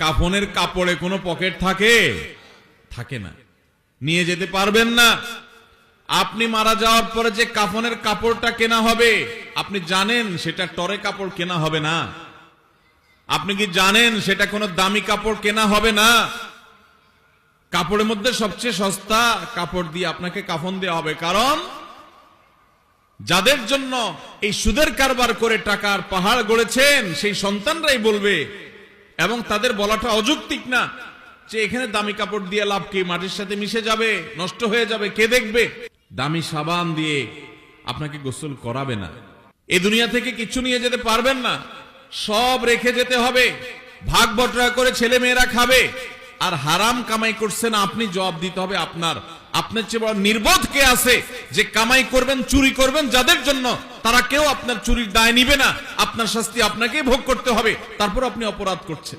কাফনের কাপড়ে কোনো পকেট থাকে? থাকে না, নিয়ে যেতে পারবেন না। আপনি মারা যাওয়ার পরে যে কাফনের কাপড়টা কেনা হবে, আপনি জানেন সেটা টরে কাপড় কেনা হবে না? আপনি কি জানেন সেটা কোনো দামি কাপড় কেনা হবে না? কাপড়ের মধ্যে সবচেয়ে সস্তা কাপড় দিয়ে আপনাকে কাফন দেওয়া হবে। কারণ যাদের জন্য এই সুদের কারবার করে টাকার পাহাড় গড়েছেন সেই সন্তানরাই বলবে, এবং তাদের বলাটা অযৌক্তিক না, যে এখানে দামি কাপড় দিয়ে লাভ কি, মাটির সাথে মিশে যাবে, নষ্ট হয়ে যাবে, কে দেখবে? দামি সাবান দিয়ে আপনাকে গোসল করাবে না। এই দুনিয়া থেকে কিছু নিয়ে যেতে পারবেন না, সব রেখে যেতে হবে। ভাগ বটরা করে ছেলে মেয়েরা খাবে, আর হারাম কামাই করছেন আপনি, জবাব দিতে হবে আপনার। আপনার চেয়ে বড় নির্বোধ কে আছে যে কামাই করবেন, চুরি করবেন যাদের জন্য, তারা কেউ আপনার চুরির দায় নিবে না। আপনার শাস্তি আপনাকেই ভোগ করতে হবে, তারপর আপনি অপরাধ করছেন।